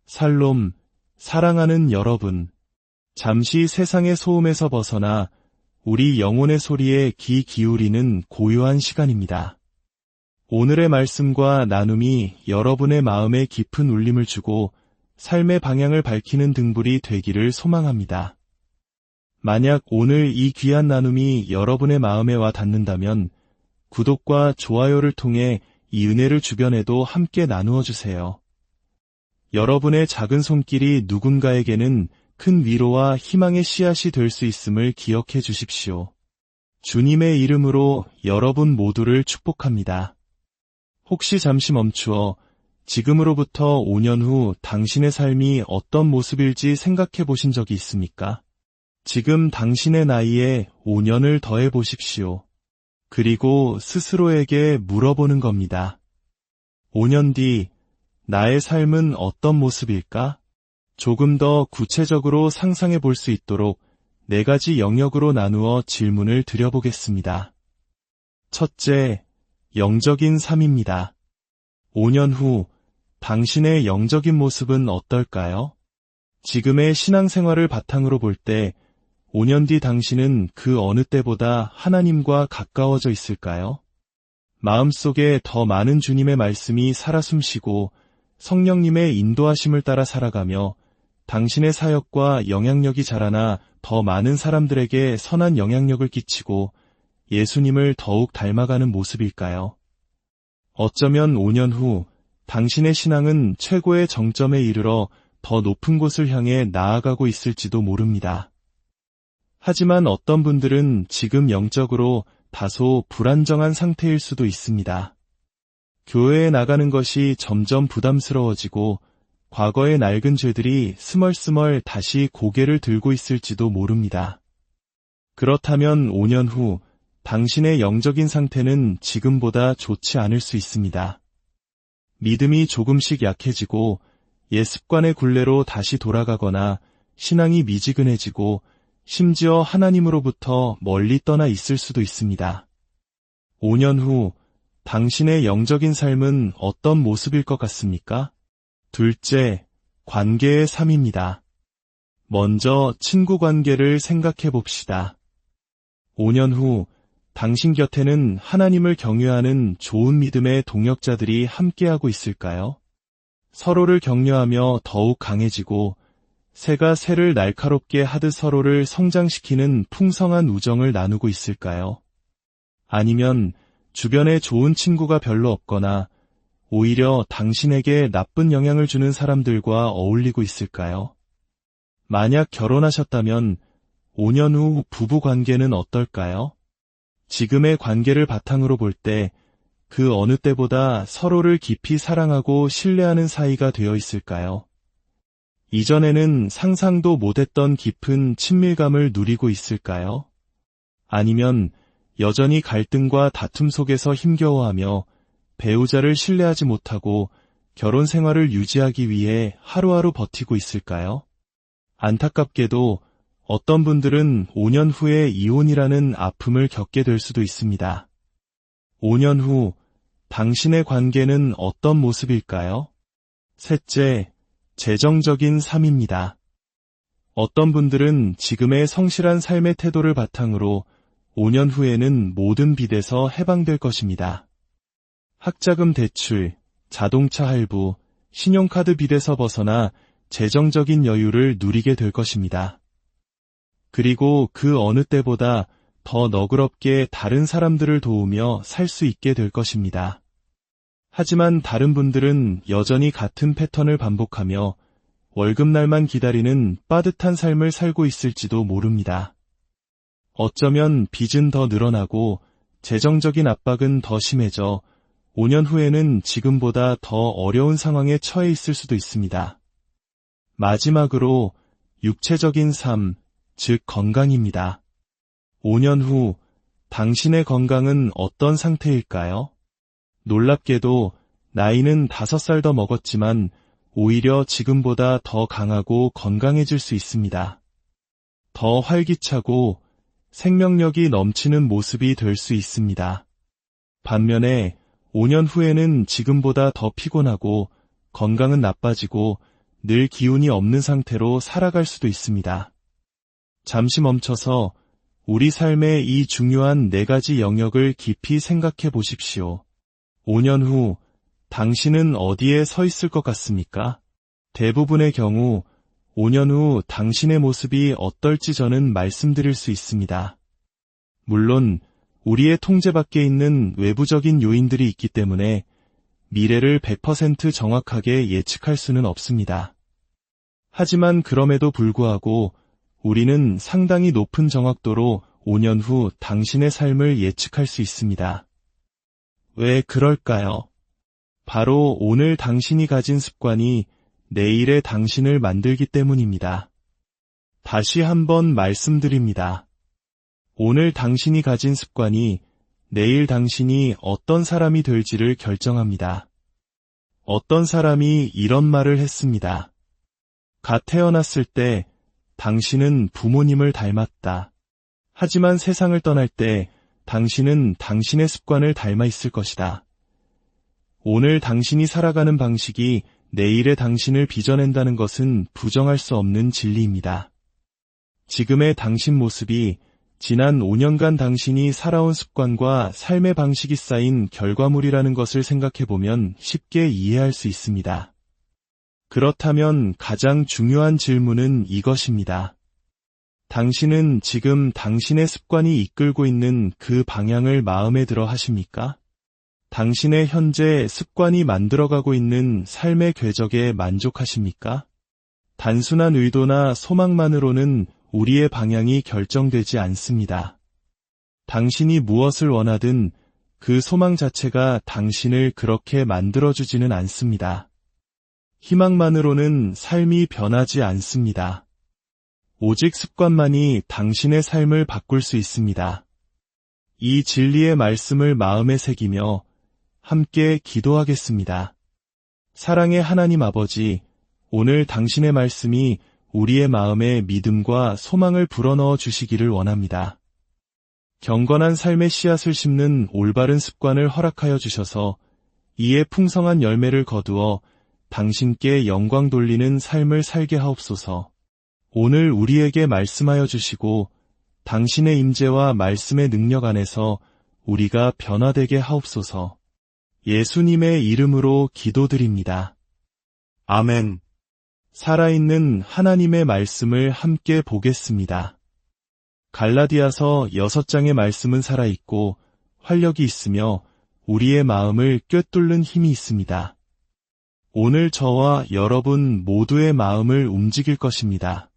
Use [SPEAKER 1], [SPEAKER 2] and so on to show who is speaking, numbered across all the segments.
[SPEAKER 1] 살롬, 사랑하는 여러분. 잠시 세상의 소음에서 벗어나 우리 영혼의 소리에 귀 기울이는 고요한 시간입니다. 오늘의 말씀과 나눔이 여러분의 마음에 깊은 울림을 주고 삶의 방향을 밝히는 등불이 되기를 소망합니다. 만약 오늘 이 귀한 나눔이 여러분의 마음에 와 닿는다면 구독과 좋아요를 통해 이 은혜를 주변에도 함께 나누어 주세요. 여러분의 작은 손길이 누군가에게는 큰 위로와 희망의 씨앗이 될 수 있음을 기억해 주십시오. 주님의 이름으로 여러분 모두를 축복합니다. 혹시 잠시 멈추어 지금으로부터 5년 후 당신의 삶이 어떤 모습일지 생각해 보신 적이 있습니까? 지금 당신의 나이에 5년을 더해 보십시오. 그리고 스스로에게 물어보는 겁니다. 5년 뒤 나의 삶은 어떤 모습일까? 조금 더 구체적으로 상상해 볼 수 있도록 4가지 영역으로 나누어 질문을 드려보겠습니다. 첫째, 영적인 삶입니다. 5년 후 당신의 영적인 모습은 어떨까요? 지금의 신앙생활을 바탕으로 볼 때 5년 뒤 당신은 그 어느 때보다 하나님과 가까워져 있을까요? 마음속에 더 많은 주님의 말씀이 살아 숨쉬고 성령님의 인도하심을 따라 살아가며 당신의 사역과 영향력이 자라나 더 많은 사람들에게 선한 영향력을 끼치고 예수님을 더욱 닮아가는 모습일까요? 어쩌면 5년 후 당신의 신앙은 최고의 정점에 이르러 더 높은 곳을 향해 나아가고 있을지도 모릅니다. 하지만 어떤 분들은 지금 영적으로 다소 불안정한 상태일 수도 있습니다. 교회에 나가는 것이 점점 부담스러워지고 과거의 낡은 죄들이 스멀스멀 다시 고개를 들고 있을지도 모릅니다. 그렇다면 5년 후 당신의 영적인 상태는 지금보다 좋지 않을 수 있습니다. 믿음이 조금씩 약해지고 옛 습관의 굴레로 다시 돌아가거나 신앙이 미지근해지고 심지어 하나님으로부터 멀리 떠나 있을 수도 있습니다. 5년 후 당신의 영적인 삶은 어떤 모습일 것 같습니까? 둘째, 관계의 삶입니다. 먼저 친구 관계를 생각해 봅시다. 5년 후 당신 곁에는 하나님을 경외하는 좋은 믿음의 동역자들이 함께하고 있을까요? 서로를 격려하며 더욱 강해지고 새가 새를 날카롭게 하듯 서로를 성장시키는 풍성한 우정을 나누고 있을까요? 아니면 주변에 좋은 친구가 별로 없거나 오히려 당신에게 나쁜 영향을 주는 사람들과 어울리고 있을까요? 만약 결혼하셨다면 5년 후 부부 관계는 어떨까요? 지금의 관계를 바탕으로 볼 때 그 어느 때보다 서로를 깊이 사랑하고 신뢰하는 사이가 되어 있을까요? 이전에는 상상도 못했던 깊은 친밀감을 누리고 있을까요? 아니면 여전히 갈등과 다툼 속에서 힘겨워하며 배우자를 신뢰하지 못하고 결혼 생활을 유지하기 위해 하루하루 버티고 있을까요? 안타깝게도 어떤 분들은 5년 후에 이혼이라는 아픔을 겪게 될 수도 있습니다. 5년 후 당신의 관계는 어떤 모습일까요? 셋째, 재정적인 삶입니다. 어떤 분들은 지금의 성실한 삶의 태도를 바탕으로 5년 후에는 모든 빚에서 해방될 것입니다. 학자금 대출, 자동차 할부, 신용카드 빚에서 벗어나 재정적인 여유를 누리게 될 것입니다. 그리고 그 어느 때보다 더 너그럽게 다른 사람들을 도우며 살 수 있게 될 것입니다. 하지만 다른 분들은 여전히 같은 패턴을 반복하며 월급날만 기다리는 빠듯한 삶을 살고 있을지도 모릅니다. 어쩌면 빚은 더 늘어나고 재정적인 압박은 더 심해져 5년 후에는 지금보다 더 어려운 상황에 처해 있을 수도 있습니다. 마지막으로 육체적인 삶, 즉 건강입니다. 5년 후 당신의 건강은 어떤 상태일까요? 놀랍게도 나이는 5살 더 먹었지만 오히려 지금보다 더 강하고 건강해질 수 있습니다. 더 활기차고 생명력이 넘치는 모습이 될 수 있습니다. 반면에 5년 후에는 지금보다 더 피곤하고 건강은 나빠지고 늘 기운이 없는 상태로 살아갈 수도 있습니다. 잠시 멈춰서 우리 삶의 이 중요한 4가지 영역을 깊이 생각해 보십시오. 5년 후 당신은 어디에 서 있을 것 같습니까? 대부분의 경우 5년 후 당신의 모습이 어떨지 저는 말씀드릴 수 있습니다. 물론 우리의 통제 밖에 있는 외부적인 요인들이 있기 때문에 미래를 100% 정확하게 예측할 수는 없습니다. 하지만 그럼에도 불구하고 우리는 상당히 높은 정확도로 5년 후 당신의 삶을 예측할 수 있습니다. 왜 그럴까요? 바로 오늘 당신이 가진 습관이 내일의 당신을 만들기 때문입니다. 다시 한번 말씀드립니다. 오늘 당신이 가진 습관이 내일 당신이 어떤 사람이 될지를 결정합니다. 어떤 사람이 이런 말을 했습니다. 갓 태어났을 때 당신은 부모님을 닮았다. 하지만 세상을 떠날 때 당신은 당신의 습관을 닮아 있을 것이다. 오늘 당신이 살아가는 방식이 내일의 당신을 빚어낸다는 것은 부정할 수 없는 진리입니다. 지금의 당신 모습이 지난 5년간 당신이 살아온 습관과 삶의 방식이 쌓인 결과물이라는 것을 생각해보면 쉽게 이해할 수 있습니다. 그렇다면 가장 중요한 질문은 이것입니다. 당신은 지금 당신의 습관이 이끌고 있는 그 방향을 마음에 들어 하십니까? 당신의 현재 습관이 만들어가고 있는 삶의 궤적에 만족하십니까? 단순한 의도나 소망만으로는 우리의 방향이 결정되지 않습니다. 당신이 무엇을 원하든 그 소망 자체가 당신을 그렇게 만들어주지는 않습니다. 희망만으로는 삶이 변하지 않습니다. 오직 습관만이 당신의 삶을 바꿀 수 있습니다. 이 진리의 말씀을 마음에 새기며 함께 기도하겠습니다. 사랑의 하나님 아버지, 오늘 당신의 말씀이 우리의 마음에 믿음과 소망을 불어넣어 주시기를 원합니다. 경건한 삶의 씨앗을 심는 올바른 습관을 허락하여 주셔서 이에 풍성한 열매를 거두어 당신께 영광 돌리는 삶을 살게 하옵소서. 오늘 우리에게 말씀하여 주시고 당신의 임재와 말씀의 능력 안에서 우리가 변화되게 하옵소서. 예수님의 이름으로 기도드립니다. 아멘. 살아있는 하나님의 말씀을 함께 보겠습니다. 갈라디아서 6장의 말씀은 살아있고 활력이 있으며 우리의 마음을 꿰뚫는 힘이 있습니다. 오늘 저와 여러분 모두의 마음을 움직일 것입니다.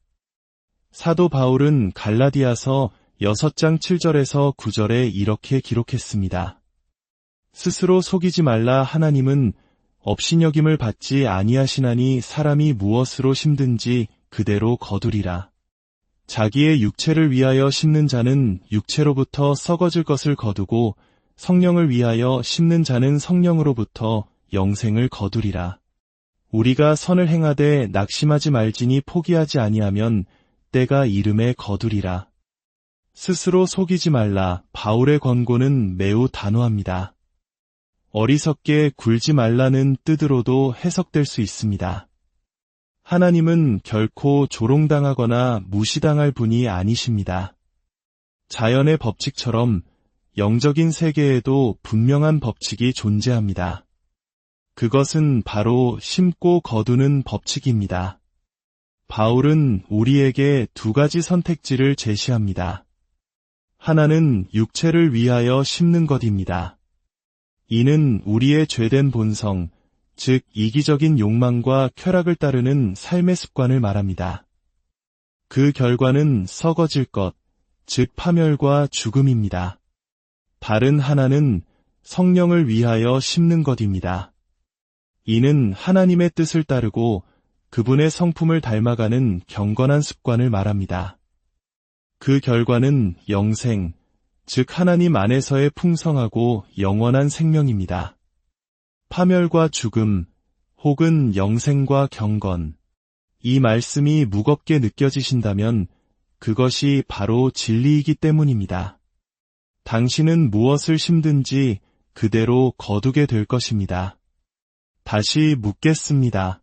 [SPEAKER 1] 사도 바울은 갈라디아서 6장 7절에서 9절에 이렇게 기록했습니다. 스스로 속이지 말라. 하나님은 업신여김을 받지 아니하시나니 사람이 무엇으로 심든지 그대로 거두리라. 자기의 육체를 위하여 심는 자는 육체로부터 썩어질 것을 거두고 성령을 위하여 심는 자는 성령으로부터 영생을 거두리라. 우리가 선을 행하되 낙심하지 말지니 포기하지 아니하면 때가 이름에 거두리라. 스스로 속이지 말라. 바울의 권고는 매우 단호합니다. 어리석게 굴지 말라는 뜻으로도 해석될 수 있습니다. 하나님은 결코 조롱당하거나 무시당할 분이 아니십니다. 자연의 법칙처럼 영적인 세계에도 분명한 법칙이 존재합니다. 그것은 바로 심고 거두는 법칙입니다. 바울은 우리에게 2가지 선택지를 제시합니다. 하나는 육체를 위하여 심는 것입니다. 이는 우리의 죄된 본성, 즉 이기적인 욕망과 쾌락을 따르는 삶의 습관을 말합니다. 그 결과는 썩어질 것, 즉 파멸과 죽음입니다. 다른 하나는 성령을 위하여 심는 것입니다. 이는 하나님의 뜻을 따르고 그분의 성품을 닮아가는 경건한 습관을 말합니다. 그 결과는 영생, 즉 하나님 안에서의 풍성하고 영원한 생명입니다. 파멸과 죽음, 혹은 영생과 경건, 이 말씀이 무겁게 느껴지신다면 그것이 바로 진리이기 때문입니다. 당신은 무엇을 심든지 그대로 거두게 될 것입니다. 다시 묻겠습니다.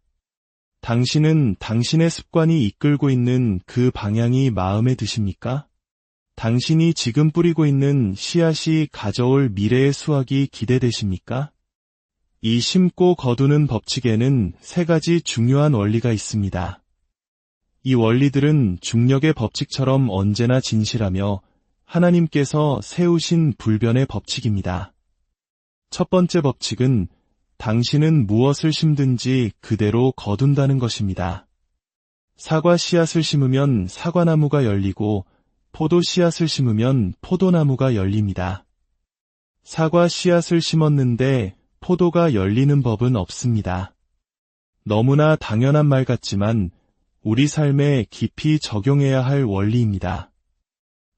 [SPEAKER 1] 당신은 당신의 습관이 이끌고 있는 그 방향이 마음에 드십니까? 당신이 지금 뿌리고 있는 씨앗이 가져올 미래의 수확이 기대되십니까? 이 심고 거두는 법칙에는 세 가지 중요한 원리가 있습니다. 이 원리들은 중력의 법칙처럼 언제나 진실하며 하나님께서 세우신 불변의 법칙입니다. 첫 번째 법칙은 당신은 무엇을 심든지 그대로 거둔다는 것입니다. 사과 씨앗을 심으면 사과나무가 열리고 포도 씨앗을 심으면 포도나무가 열립니다. 사과 씨앗을 심었는데 포도가 열리는 법은 없습니다. 너무나 당연한 말 같지만 우리 삶에 깊이 적용해야 할 원리입니다.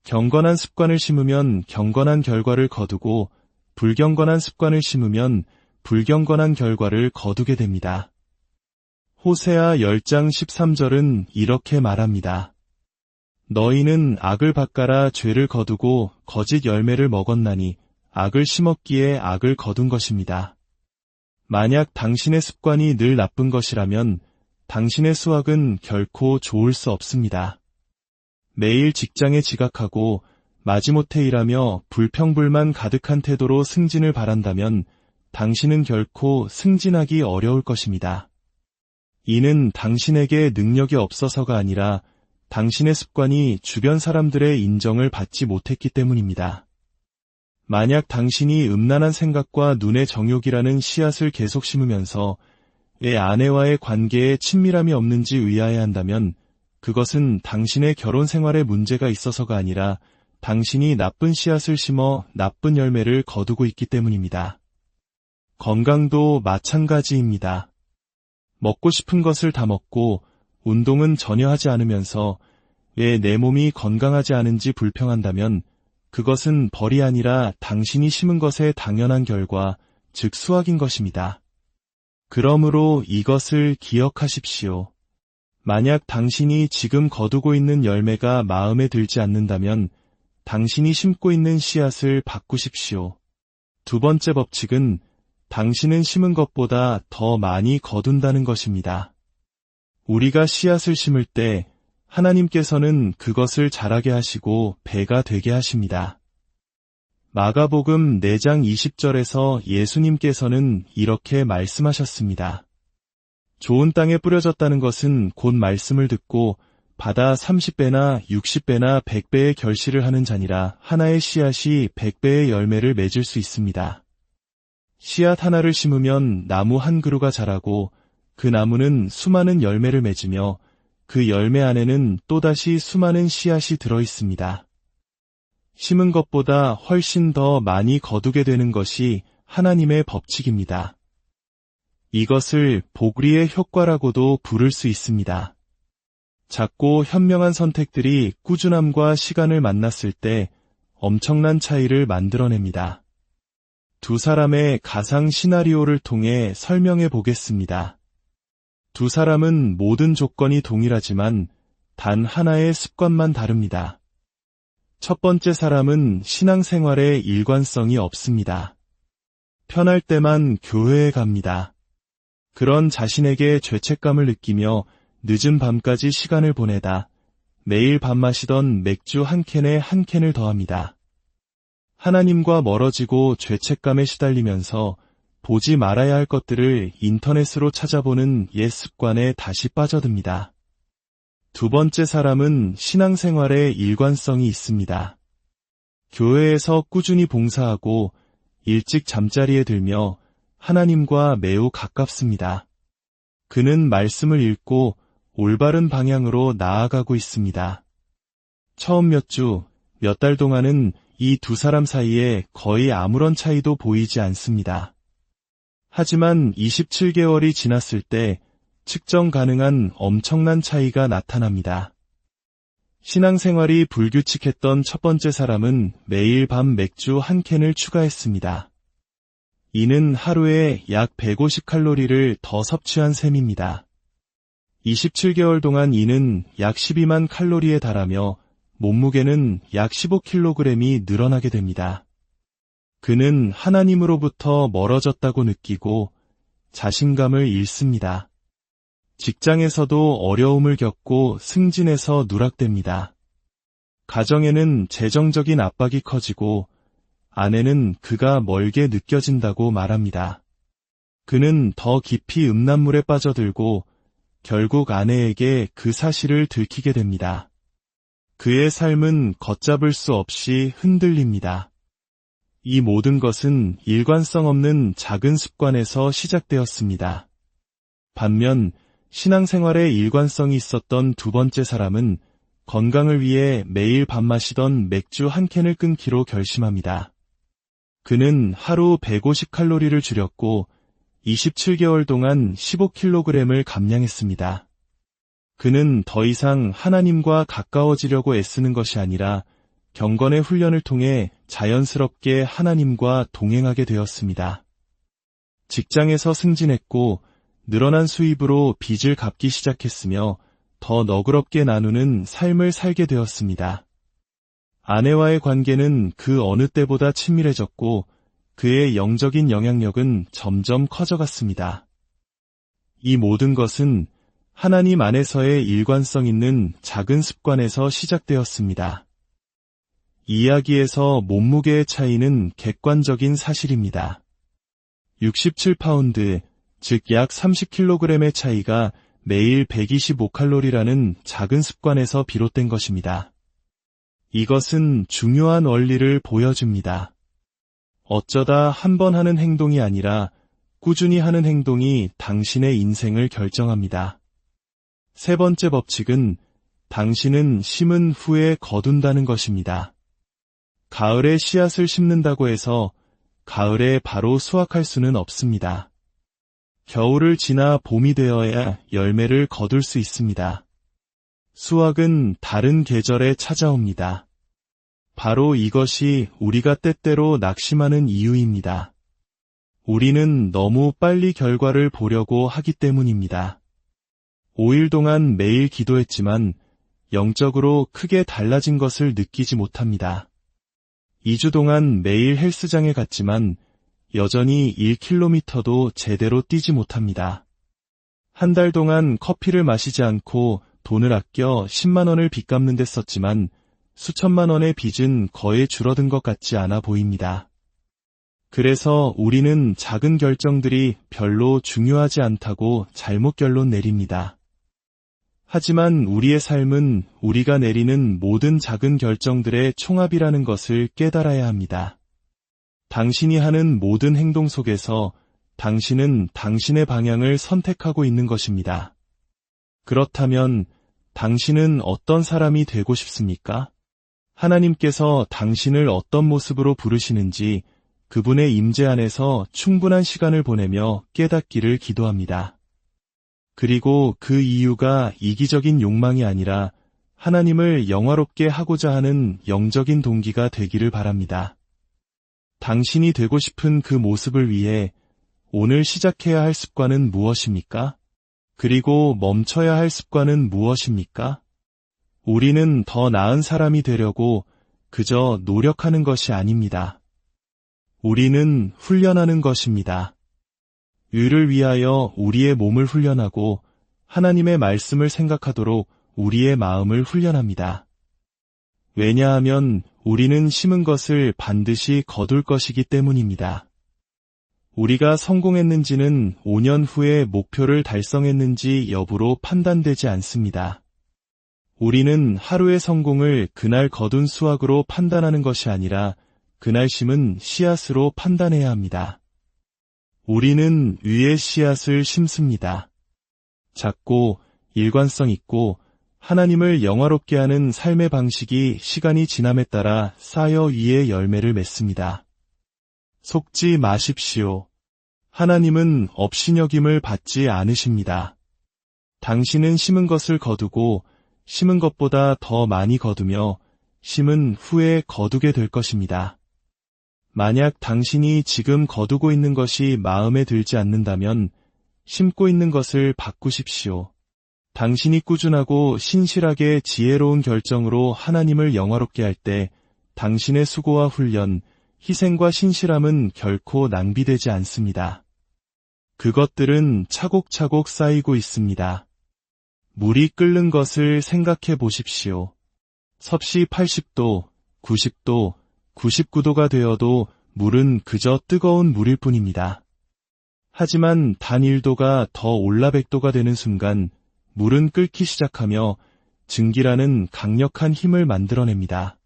[SPEAKER 1] 경건한 습관을 심으면 경건한 결과를 거두고 불경건한 습관을 심으면 불경건한 결과를 거두게 됩니다. 호세아 10장 13절은 이렇게 말합니다. 너희는 악을 밭가라 죄를 거두고 거짓 열매를 먹었나니 악을 심었기에 악을 거둔 것입니다. 만약 당신의 습관이 늘 나쁜 것이라면 당신의 수확은 결코 좋을 수 없습니다. 매일 직장에 지각하고 마지못해 일하며 불평불만 가득한 태도로 승진을 바란다면 당신은 결코 승진하기 어려울 것입니다. 이는 당신에게 능력이 없어서가 아니라 당신의 습관이 주변 사람들의 인정을 받지 못했기 때문입니다. 만약 당신이 음란한 생각과 눈의 정욕이라는 씨앗을 계속 심으면서 내 아내와의 관계에 친밀함이 없는지 의아해한다면 그것은 당신의 결혼 생활에 문제가 있어서가 아니라 당신이 나쁜 씨앗을 심어 나쁜 열매를 거두고 있기 때문입니다. 건강도 마찬가지입니다. 먹고 싶은 것을 다 먹고 운동은 전혀 하지 않으면서 왜 내 몸이 건강하지 않은지 불평한다면 그것은 벌이 아니라 당신이 심은 것의 당연한 결과, 즉 수확인 것입니다. 그러므로 이것을 기억하십시오. 만약 당신이 지금 거두고 있는 열매가 마음에 들지 않는다면 당신이 심고 있는 씨앗을 바꾸십시오. 두 번째 법칙은 당신은 심은 것보다 더 많이 거둔다는 것입니다. 우리가 씨앗을 심을 때 하나님께서는 그것을 자라게 하시고 배가 되게 하십니다. 마가복음 4장 20절에서 예수님께서는 이렇게 말씀하셨습니다. 좋은 땅에 뿌려졌다는 것은 곧 말씀을 듣고 받아 30배나 60배나 100배의 결실을 하는 자니라. 하나의 씨앗이 100배의 열매를 맺을 수 있습니다. 씨앗 하나를 심으면 나무 한 그루가 자라고 그 나무는 수많은 열매를 맺으며 그 열매 안에는 또다시 수많은 씨앗이 들어 있습니다. 심은 것보다 훨씬 더 많이 거두게 되는 것이 하나님의 법칙입니다. 이것을 복리의 효과라고도 부를 수 있습니다. 작고 현명한 선택들이 꾸준함과 시간을 만났을 때 엄청난 차이를 만들어냅니다. 두 사람의 가상 시나리오를 통해 설명해 보겠습니다. 두 사람은 모든 조건이 동일하지만 단 하나의 습관만 다릅니다. 첫 번째 사람은 신앙생활에 일관성이 없습니다. 편할 때만 교회에 갑니다. 그런 자신에게 죄책감을 느끼며 늦은 밤까지 시간을 보내다 매일 밥 마시던 맥주 한 캔에 한 캔을 더합니다. 하나님과 멀어지고 죄책감에 시달리면서 보지 말아야 할 것들을 인터넷으로 찾아보는 옛 습관에 다시 빠져듭니다. 두 번째 사람은 신앙생활에 일관성이 있습니다. 교회에서 꾸준히 봉사하고 일찍 잠자리에 들며 하나님과 매우 가깝습니다. 그는 말씀을 읽고 올바른 방향으로 나아가고 있습니다. 처음 몇 주, 몇 달 동안은 이 두 사람 사이에 거의 아무런 차이도 보이지 않습니다. 하지만 27개월이 지났을 때 측정 가능한 엄청난 차이가 나타납니다. 신앙생활이 불규칙했던 첫 번째 사람은 매일 밤 맥주 한 캔을 추가했습니다. 이는 하루에 약 150칼로리를 더 섭취한 셈입니다. 27개월 동안 이는 약 12만 칼로리에 달하며 몸무게는 약 15kg이 늘어나게 됩니다. 그는 하나님으로부터 멀어졌다고 느끼고 자신감을 잃습니다. 직장에서도 어려움을 겪고 승진해서 누락됩니다. 가정에는 재정적인 압박이 커지고 아내는 그가 멀게 느껴진다고 말합니다. 그는 더 깊이 음란물에 빠져들고 결국 아내에게 그 사실을 들키게 됩니다. 그의 삶은 걷잡을 수 없이 흔들립니다. 이 모든 것은 일관성 없는 작은 습관에서 시작되었습니다. 반면 신앙생활에 일관성이 있었던 두 번째 사람은 건강을 위해 매일 밥 마시던 맥주 한 캔을 끊기로 결심합니다. 그는 하루 150칼로리를 줄였고 27개월 동안 15kg을 감량했습니다. 그는 더 이상 하나님과 가까워지려고 애쓰는 것이 아니라 경건의 훈련을 통해 자연스럽게 하나님과 동행하게 되었습니다. 직장에서 승진했고 늘어난 수입으로 빚을 갚기 시작했으며 더 너그럽게 나누는 삶을 살게 되었습니다. 아내와의 관계는 그 어느 때보다 친밀해졌고 그의 영적인 영향력은 점점 커져갔습니다. 이 모든 것은 하나님 안에서의 일관성 있는 작은 습관에서 시작되었습니다. 이야기에서 몸무게의 차이는 객관적인 사실입니다. 67파운드, 즉 약 30kg의 차이가 매일 125칼로리라는 작은 습관에서 비롯된 것입니다. 이것은 중요한 원리를 보여줍니다. 어쩌다 한 번 하는 행동이 아니라 꾸준히 하는 행동이 당신의 인생을 결정합니다. 세 번째 법칙은 당신은 심은 후에 거둔다는 것입니다. 가을에 씨앗을 심는다고 해서 가을에 바로 수확할 수는 없습니다. 겨울을 지나 봄이 되어야 열매를 거둘 수 있습니다. 수확은 다른 계절에 찾아옵니다. 바로 이것이 우리가 때때로 낙심하는 이유입니다. 우리는 너무 빨리 결과를 보려고 하기 때문입니다. 5일 동안 매일 기도했지만 영적으로 크게 달라진 것을 느끼지 못합니다. 2주 동안 매일 헬스장에 갔지만 여전히 1km도 제대로 뛰지 못합니다. 한 달 동안 커피를 마시지 않고 돈을 아껴 10만 원을 빚 갚는 데 썼지만 수천만 원의 빚은 거의 줄어든 것 같지 않아 보입니다. 그래서 우리는 작은 결정들이 별로 중요하지 않다고 잘못 결론 내립니다. 하지만 우리의 삶은 우리가 내리는 모든 작은 결정들의 총합이라는 것을 깨달아야 합니다. 당신이 하는 모든 행동 속에서 당신은 당신의 방향을 선택하고 있는 것입니다. 그렇다면 당신은 어떤 사람이 되고 싶습니까? 하나님께서 당신을 어떤 모습으로 부르시는지 그분의 임재 안에서 충분한 시간을 보내며 깨닫기를 기도합니다. 그리고 그 이유가 이기적인 욕망이 아니라 하나님을 영화롭게 하고자 하는 영적인 동기가 되기를 바랍니다. 당신이 되고 싶은 그 모습을 위해 오늘 시작해야 할 습관은 무엇입니까? 그리고 멈춰야 할 습관은 무엇입니까? 우리는 더 나은 사람이 되려고 그저 노력하는 것이 아닙니다. 우리는 훈련하는 것입니다. 의를 위하여 우리의 몸을 훈련하고 하나님의 말씀을 생각하도록 우리의 마음을 훈련합니다. 왜냐하면 우리는 심은 것을 반드시 거둘 것이기 때문입니다. 우리가 성공했는지는 5년 후에 목표를 달성했는지 여부로 판단되지 않습니다. 우리는 하루의 성공을 그날 거둔 수확으로 판단하는 것이 아니라 그날 심은 씨앗으로 판단해야 합니다. 우리는 위의 씨앗을 심습니다. 작고 일관성 있고 하나님을 영화롭게 하는 삶의 방식이 시간이 지남에 따라 쌓여 위에 열매를 맺습니다. 속지 마십시오. 하나님은 업신여김을 받지 않으십니다. 당신은 심은 것을 거두고 심은 것보다 더 많이 거두며 심은 후에 거두게 될 것입니다. 만약 당신이 지금 거두고 있는 것이 마음에 들지 않는다면 심고 있는 것을 바꾸십시오. 당신이 꾸준하고 신실하게 지혜로운 결정으로 하나님을 영화롭게 할 때 당신의 수고와 훈련, 희생과 신실함은 결코 낭비되지 않습니다. 그것들은 차곡차곡 쌓이고 있습니다. 물이 끓는 것을 생각해 보십시오. 섭씨 80도, 90도, 99도가 되어도 물은 그저 뜨거운 물일 뿐입니다. 하지만 단 1도가 더 올라 100도가 되는 순간 물은 끓기 시작하며 증기라는 강력한 힘을 만들어냅니다.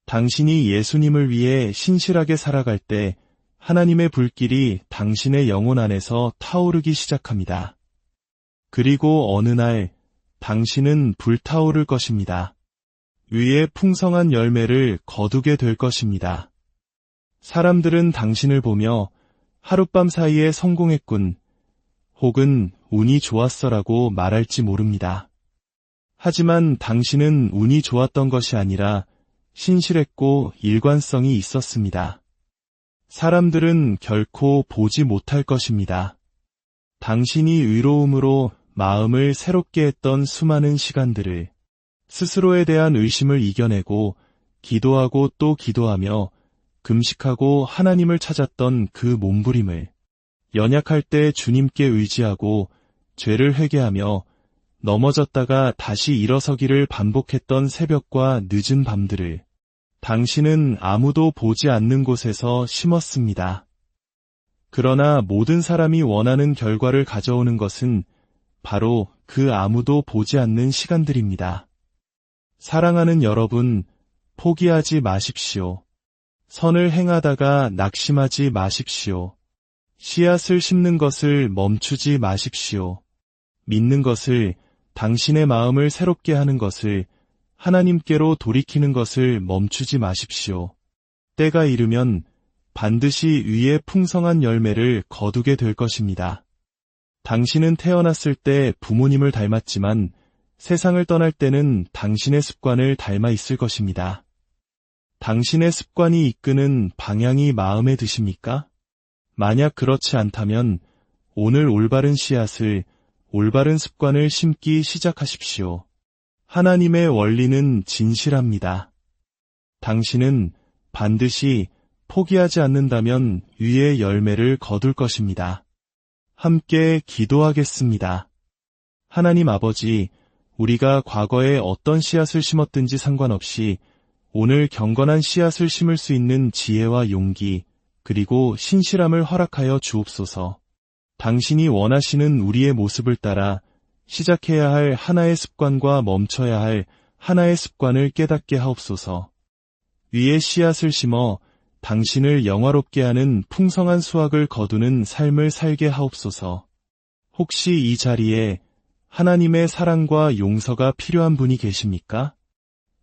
[SPEAKER 1] 당신이 예수님을 위해 신실하게 살아갈 때 하나님의 불길이 당신의 영혼 안에서 타오르기 시작합니다. 그리고 어느 날 당신은 불타오를 것입니다. 위에 풍성한 열매를 거두게 될 것입니다. 사람들은 당신을 보며 하룻밤 사이에 성공했군, 혹은 운이 좋았어라고 말할지 모릅니다. 하지만 당신은 운이 좋았던 것이 아니라 신실했고 일관성이 있었습니다. 사람들은 결코 보지 못할 것입니다. 당신이 의로움으로 마음을 새롭게 했던 수많은 시간들을, 스스로에 대한 의심을 이겨내고 기도하고 또 기도하며 금식하고 하나님을 찾았던 그 몸부림을, 연약할 때 주님께 의지하고 죄를 회개하며 넘어졌다가 다시 일어서기를 반복했던 새벽과 늦은 밤들을 당신은 아무도 보지 않는 곳에서 심었습니다. 그러나 모든 사람이 원하는 결과를 가져오는 것은 바로 그 아무도 보지 않는 시간들입니다. 사랑하는 여러분, 포기하지 마십시오. 선을 행하다가 낙심하지 마십시오. 씨앗을 심는 것을 멈추지 마십시오. 믿는 것을, 당신의 마음을 새롭게 하는 것을, 하나님께로 돌이키는 것을 멈추지 마십시오. 때가 이르면 반드시 위에 풍성한 열매를 거두게 될 것입니다. 당신은 태어났을 때 부모님을 닮았지만 세상을 떠날 때는 당신의 습관을 닮아 있을 것입니다. 당신의 습관이 이끄는 방향이 마음에 드십니까? 만약 그렇지 않다면 오늘 올바른 씨앗을, 올바른 습관을 심기 시작하십시오. 하나님의 원리는 진실합니다. 당신은 반드시 포기하지 않는다면 위의 열매를 거둘 것입니다. 함께 기도하겠습니다. 하나님 아버지, 우리가 과거에 어떤 씨앗을 심었든지 상관없이 오늘 경건한 씨앗을 심을 수 있는 지혜와 용기, 그리고 신실함을 허락하여 주옵소서. 당신이 원하시는 우리의 모습을 따라 시작해야 할 하나의 습관과 멈춰야 할 하나의 습관을 깨닫게 하옵소서. 위에 씨앗을 심어 당신을 영화롭게 하는 풍성한 수확을 거두는 삶을 살게 하옵소서. 혹시 이 자리에 하나님의 사랑과 용서가 필요한 분이 계십니까?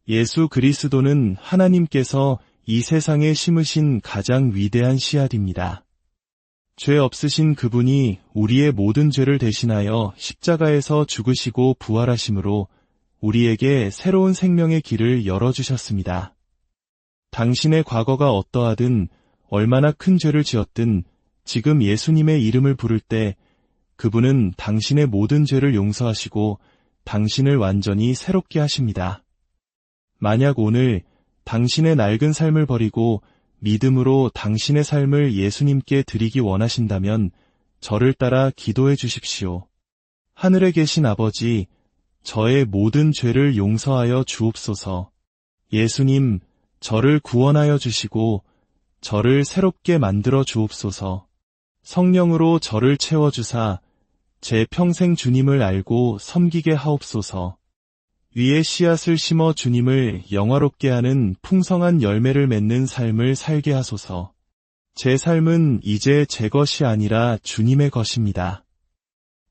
[SPEAKER 1] 예수 그리스도는 하나님께서 이 세상에 심으신 가장 위대한 씨앗입니다. 죄 없으신 그분이 우리의 모든 죄를 대신하여 십자가에서 죽으시고 부활하심으로 우리에게 새로운 생명의 길을 열어주셨습니다. 당신의 과거가 어떠하든 얼마나 큰 죄를 지었든 지금 예수님의 이름을 부를 때 그분은 당신의 모든 죄를 용서하시고 당신을 완전히 새롭게 하십니다. 만약 오늘 당신의 낡은 삶을 버리고 믿음으로 당신의 삶을 예수님께 드리기 원하신다면 저를 따라 기도해 주십시오. 하늘에 계신 아버지, 저의 모든 죄를 용서하여 주옵소서. 예수님, 저를 구원하여 주시고 저를 새롭게 만들어 주옵소서. 성령으로 저를 채워주사 제 평생 주님을 알고 섬기게 하옵소서. 위에 씨앗을 심어 주님을 영화롭게 하는 풍성한 열매를 맺는 삶을 살게 하소서. 제 삶은 이제 제 것이 아니라 주님의 것입니다.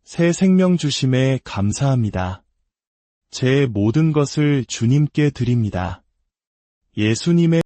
[SPEAKER 1] 새 생명 주심에 감사합니다. 제 모든 것을 주님께 드립니다. 예수님의